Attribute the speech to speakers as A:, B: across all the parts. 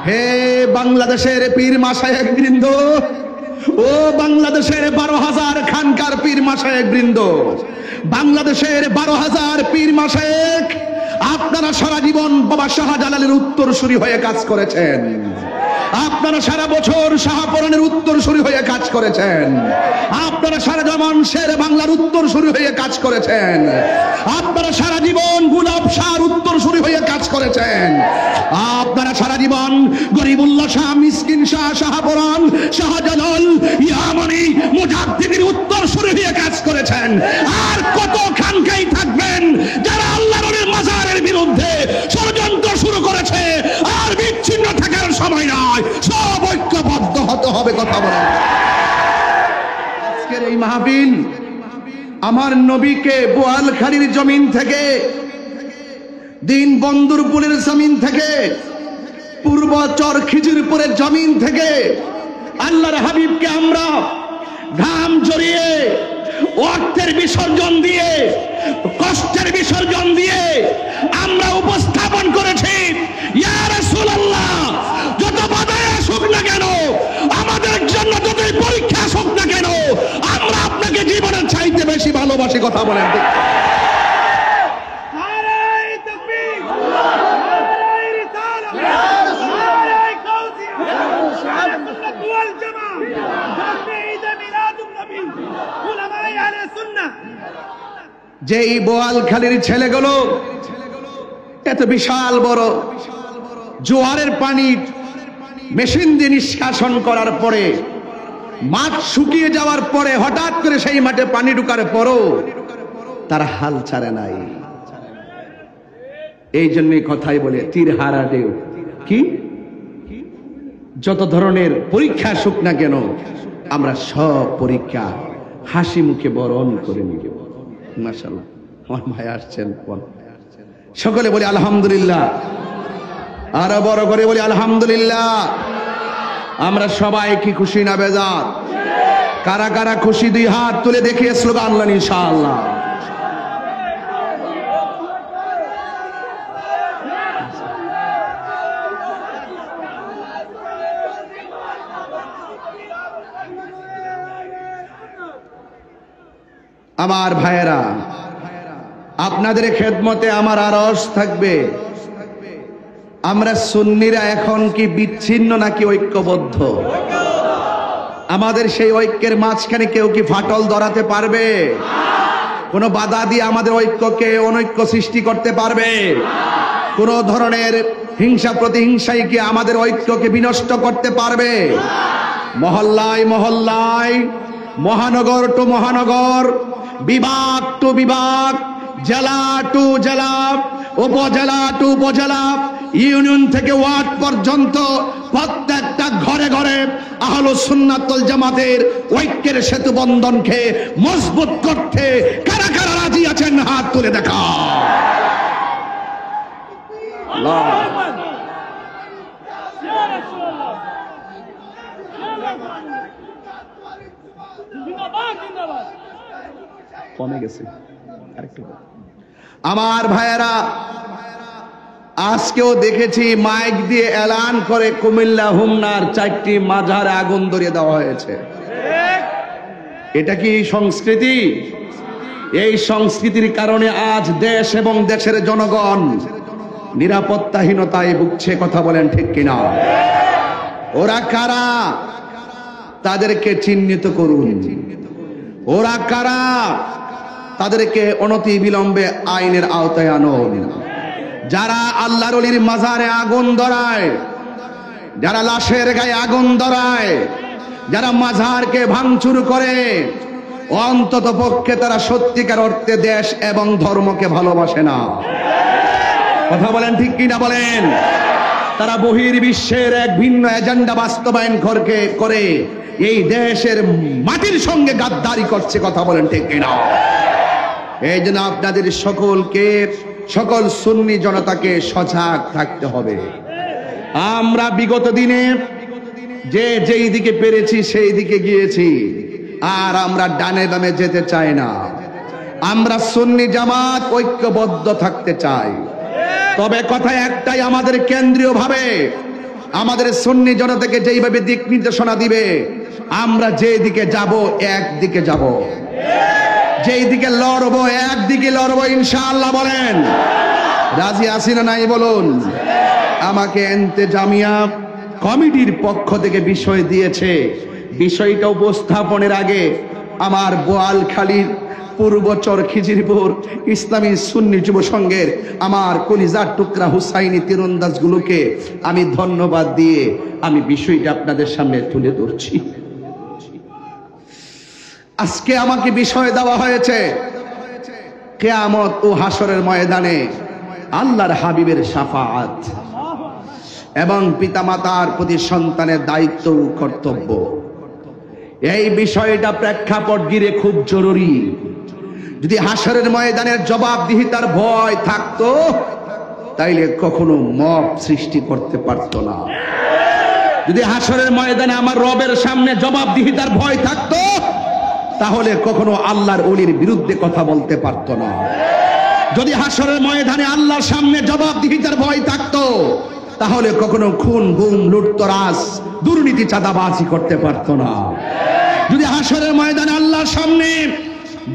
A: হে বাংলাদেশের পীর মাশায়েখ বৃন্দ, ও বাংলাদেশের 12,000 খানকার পীর মাশায়েখ বৃন্দ, বাংলাদেশের 12,000 পীর মাশায়েখ, আপনারা সারা জীবন বাবা শাহজালালের উত্তরসূরি হয়ে কাজ করেছেন। আপনারা সারা বছর শাহপরানের উত্তরসূরি হয়ে কাজ করেছেন। আপনারা সারা জীবন শের বাংলার উত্তরসূরি হয়ে কাজ করেছেন। আপনারা সারা জীবন গুলাব শাহর উত্তরসূরি হয়ে কাজ করেছেন। আপনারা সারা জীবন গরিবুল্লাহ শাহ, মিসকিন শাহ, শাহপরান, শাহজালাল, ইয়ামানি, মুজাদ্দিদের উত্তরসূরি হয়ে কাজ করেছেন। আর কত খানকাই থাকবেন যারা আল্লাহর মাজারের বিরুদ্ধে ষড়যন্ত্র শুরু করেছে। আর বিচ্ছিন্ন থাকার সময় নয়, সব ঐক্যবদ্ধ হতে হবে। কথা বলেন। আজকের এই মাহফিল আমার নবীকে বোয়ালখালীর জমিন থেকে, দিন বন্দরপুরের জমিন থেকে, পূর্ব চর খিজিরপুরের জমিন থেকে আল্লাহর হাবিবকে আমরা ঘাম জড়িয়ে, অর্থের বিসর্জন দিয়ে, কষ্টের বিসর্জন দিয়ে আমরা উপস্থাপন করেছি। ইয়া রাসূলুল্লাহ, যত বাধাই আসুক না কেন, আমাদের জন্য যতই পরীক্ষা আসুক না কেন, আমরা আপনাকে জীবনের চাইতে বেশি ভালোবাসি। কথা বলেন। যেই বোয়ালখালীর ছেলেগুলো এত বিশাল বড় জোয়ারের পানি মেশিন দিয়ে নিষ্কাশন করার পরে, মাঠ শুকিয়ে যাওয়ার পরে হঠাৎ করে সেই মাঠে পানি ঢুকার পরও তার হাল ছাড়ে নাই। এই জন্যই কথাই বলে তীর হারা ঢেউ। কি যত ধরনের পরীক্ষা আসুক না কেন, আমরা সব পরীক্ষা হাসি মুখে বরণ করে নিব। মাশাআল্লাহ, আমার ভাই আসছেন, সকলে বলি আলহামদুলিল্লাহ। আরো বড় করে বলি আলহামদুলিল্লাহ। আমরা সবাই কি খুশি না বেজার? কারা কারা খুশি? দুই হাত তুলে দেখিয়ে স্লোগান আনলেন ইনশাআল্লাহ। আমার ভাইয়েরা, আপনাদের খেদমতে আমার আরশ থাকবে। আমরা সুন্নিরা এখন কি বিচ্ছিন্ন নাকি ঐক্যবদ্ধ? আমাদের সেই ঐক্যের মাঝখানে কেউ কি ফাটল ধরাতে পারবে? কোন বাধা দিয়ে আমাদের ঐক্যকে অনৈক্য সৃষ্টি করতে পারবে? কোন ধরনের হিংসা প্রতিহিংসাই কি আমাদের ঐক্যকে বিনষ্ট করতে পারবে? মহল্লায় মহল্লায়, মহানগর টু মহানগর, বিভাগ টু বিভাগ, জেলা টু জেলা, উপজেলা টু উপজেলা, ইউনিয়ন থেকে ওয়ার্ড পর্যন্ত প্রত্যেকটা ঘরে ঘরে আহলুস সুন্নাত ওয়াল জামাতের ঐক্যের সেতু বন্ধনকে মজবুত করতে কারা কারা রাজি আছেন? হাত তুলে দেখা। কমে গেছে আমার ভাইয়েরা। আজকেও দেখেছি মাইক দিয়ে এলান করে কুমিল্লা হোমনার 4টি মাজারে আগুন ধরিয়ে দেওয়া হয়েছে। এটা কি সংস্কৃতি? এই সংস্কৃতির কারণে আজ দেশ এবং দেশের জনগণ নিরাপত্তাহীনতায় ভুগছে। কথা বলেন ঠিক কিনা? ওরা কারা? তাদেরকে চিহ্নিত করুন। ওরা কারা? তাদেরকে অনতি বিলম্বে আইনের আওতায় আনুন। যারা আল্লাহর ওলির মাজারে আগুন ধরায়, যারা লাশের গায়ে আগুন ধরায়, যারা মাজারকে ভাঙচুর করে, অন্তত পক্ষে তারা সত্যিকার অর্থে দেশ এবং ধর্মকে ভালোবাসে না। কথা বলেন ঠিক কিনা বলেন? তারা বহির্বিশ্বের এক ভিন্ন এজেন্ডা বাস্তবায়ন করে এই দেশের মাটির সঙ্গে গাদ্দারি করছে। কথা বলেন ঠিক কিনা? এই জন্য আপনাদের সকলকে, সকল সুন্নি জনতাকে সজাগ থাকতে হবে। আমরা বিগত দিনে যেই দিকে পেরেছি সেই দিকে গিয়েছি, আর আমরা ডানে বামে যেতে চাই না। আমরা সুন্নি জামাত ঐক্যবদ্ধ থাকতে চাই। তবে কথা একটাই, আমাদের কেন্দ্রীয় ভাবে আমাদের সুন্নি জনতাকে যেইভাবে দিক নির্দেশনা দিবে, আমরা যেদিকে যাব একদিকে যাব, যেই দিকে লড়বো একদিকে লড়বো ইনশাআল্লাহ। বলেন রাজি আছি না নাই বলুন। আমাকে ইন্তেজামিয়া কমিটির পক্ষ থেকে বিষয় দিয়েছে। বিষয়টা উপস্থাপনের আগে আমার বোয়ালখালীর পূর্বচর খিজিরপুর ইসলামী সুন্নি যুব সংঘের আমার কলিজার টুকরা হুসাইনি তীরন্দাজ গুলোকে আমি ধন্যবাদ দিয়ে আমি বিষয়টা আপনাদের সামনে তুলে ধরছি। আজকে আমাকে বিষয় দেওয়া হয়েছে কিয়ামত ও হাসরের ময়দানে আল্লাহর হাবিবের শাফাআত এবং পিতামাতার প্রতি সন্তানের দায়িত্ব ও কর্তব্য। এই বিষয়টা প্রেক্ষাপট ঘিরে খুব জরুরি। যদি হাসরের ময়দানের জবাবদিহিতার ভয় থাকতো তাইলে কখনো মব সৃষ্টি করতে পারতো না। যদি হাসরের ময়দানে আমার রবের সামনে জবাবদিহিতার ভয় থাকতো তাহলে কখনো আল্লাহর ওলির বিরুদ্ধে কথা বলতে পারতো না। যদি হাসরের ময়দানে আল্লাহর সামনে জবাবদিহিতার ভয় থাকতো তাহলে কখনো খুন গুম লুটতরাজ দুর্নীতি চাঁদাবাজি করতে পারতো না। যদি হাসরের ময়দানে আল্লাহর সামনে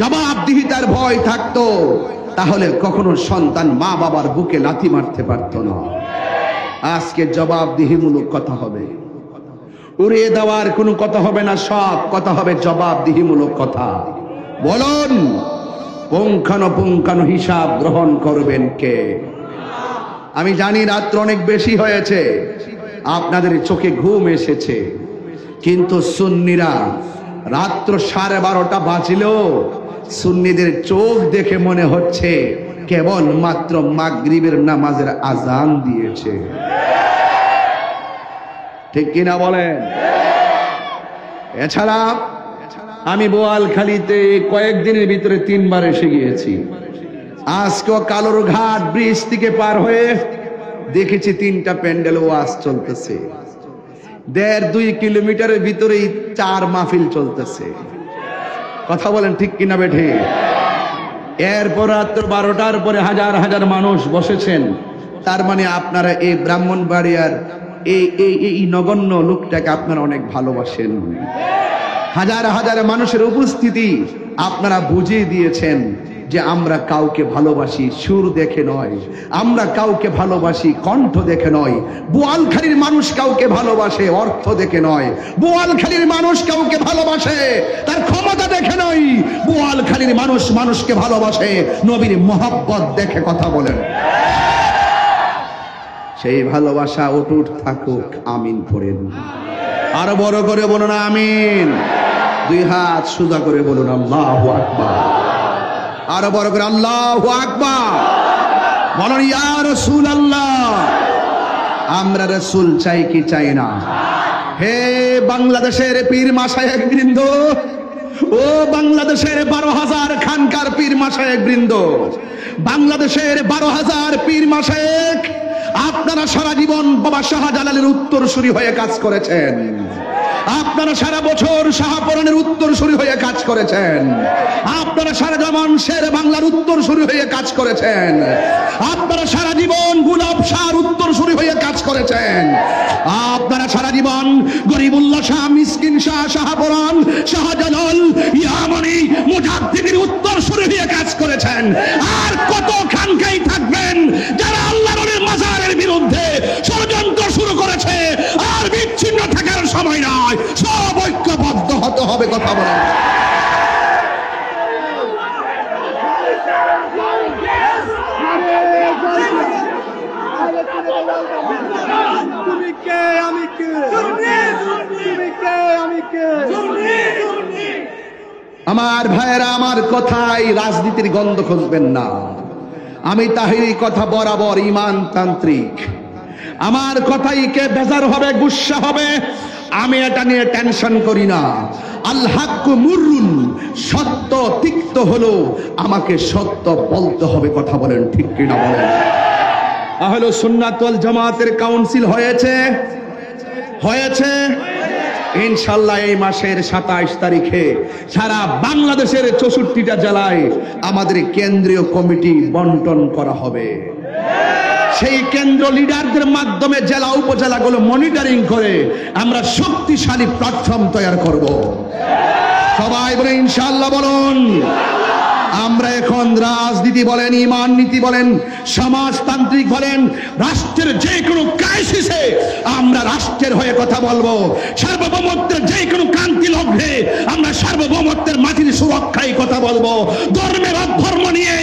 A: জবাবদিহিতার ভয় থাকতো তাহলে কখনো সন্তান মা বাবার বুকে লাথি মারতে পারতো না। আজকে জবাবদিহিমূলক কথা হবে, উড়িয়ে দেওয়ার কোনো কথা হবে না, সব কথা হবে জবাবদিহিমূলক কথা। বলুন পুঙ্খানুপুঙ্খানু হিসাব গ্রহণ করবেন কে? আমি জানি রাত্র অনেক বেশি হয়েছে, আপনাদের চোখে ঘুম এসেছে, কিন্তু সুন্নিরা রাত্র 12:30 বাজলেও সুন্নিদের চোখ দেখে মনে হচ্ছে কেবল মাত্র মাগরিবের নামাজের আজান দিয়েছে। ঠিক কিনা বলেন? এছাড়া আমি বোয়ালখালীতে কয়েকদিনের ভিতরে 3 বার এসে গিয়েছি। আজকেও কালোর ঘাট ব্রিজ থেকে পার হয়ে দেখেছি 3টা প্যান্ডেল ওয়াজ চলতেছে। 1.5-2 কিলোমিটারের ভিতরেই 4 মাহফিল চলতেছে। কথা বলেন ঠিক কিনা বেঠে? এরপর রাত্র 12টার পরে হাজার হাজার মানুষ বসেছেন। তার মানে আপনারা এই ব্রাহ্মণবাড়িয়ার এই নগণ্য লোকটাকে আপনারা অনেক ভালোবাসেন। হাজার হাজার মানুষের উপস্থিতি আপনারা বুঝিয়ে দিয়েছেন যে আমরা কাউকে ভালোবাসি সুর দেখে নয়, আমরা কাউকে ভালোবাসি কণ্ঠ দেখে নয়। বোয়ালখালীর মানুষ কাউকে ভালোবাসে অর্থ দেখে নয়, বোয়ালখালীর মানুষ কাউকে ভালোবাসে তার ক্ষমতা দেখে নয়, বোয়ালখালীর মানুষ মানুষকে ভালোবাসে নবীর মহব্বত দেখে। কথা বলেন। সেই ভালোবাসা অটুট থাকুক, আমিন পড়েন। আরো বড় করে বলুন আমিন। 2 হাত সোজা করে বলুন আল্লাহু আকবার। আরো বড় করে আল্লাহু আকবার বলুন। ইয়া রাসূলুল্লাহ। আমরা রাসূল চাই কি চাই না? হে বাংলাদেশের পীর মাশায়েখ বৃন্দ, ও বাংলাদেশের 12,000 খানকার পীর মাশায়েখ বৃন্দ, বাংলাদেশের 12,000 পীর মাশায়েখ, আপনারা সারা জীবন বাবা শাহজালালের উত্তরসূরি হয়ে কাজ করেছেন। আপনারা সারা বছর শাহপরানের উত্তরসূরি হয়ে কাজ করেছেন। আপনারা সারা জীবন শের বাংলার উত্তরসূরি হয়ে কাজ করেছেন। আপনারা সারা জীবন গুলাব শাহর উত্তরসূরি হয়ে কাজ করেছেন। আপনারা সারা জীবন গরিবুল্লাহ শাহ, মিসকিন শাহ, শাহপরান, শাহজালাল, ইয়ামানি, মুজাদ্দিদের উত্তরসূরি হয়ে কাজ করেছেন। আর কত খানকাই থাকবেন যারা আল্লাহর মাজারের বিরুদ্ধে ষড়যন্ত্র শুরু করেছে। আর বিচ্ছিন্ন থাকার সময় নয়, সব ঐক্যবদ্ধ হতে হবে। কথা বলেন।
B: তুমি কে আমি কে? তুমি কে আমি কে?
A: আমার ভাইয়েরা, আমার কথাই রাজনীতির গন্ধ খুঁজবেন না। আমি তাহিরি কথা বরাবর ইমানতান্ত্রিক। আমার কথাই কে বেজার হবে, গুসা হবে, আমি এটা নিয়ে টেনশন করি না। আল হাক্কু মুররুন, সত্য তিক্ত হলো, আমাকে সত্য বলতে হবে। কথা বলেন ঠিক কিনা বলেন? আহলে সুন্নাত ওয়াল জামাতের কাউন্সিল হয়েছে ইনশাআল্লাহ এই মাসের 27 তারিখে সারা বাংলাদেশের 64টা জেলায় আমাদের কেন্দ্রীয় কমিটি বন্টন করা হবে। সেই কেন্দ্র লিডারদের মাধ্যমে জেলা উপজেলাগুলো মনিটরিং করে আমরা শক্তিশালী প্ল্যাটফর্ম তৈরি করব। সবাই বলে ইনশাআল্লাহ বলুন। আমরা এখন রাজনীতি বলেন, ইমান নীতি বলেন, সমাজতান্ত্রিক বলেন, রাষ্ট্রের যে কোনো ক্রাইসিসে আমরা রাষ্ট্রের হয়ে কথা বলবো। সার্বভৌমত্বের যে কোনো ক্রান্তি লগ্নে আমরা সার্বভৌমত্বের মাটির সুরক্ষায় কথা বলবো। ধর্মের অধর্ম নিয়ে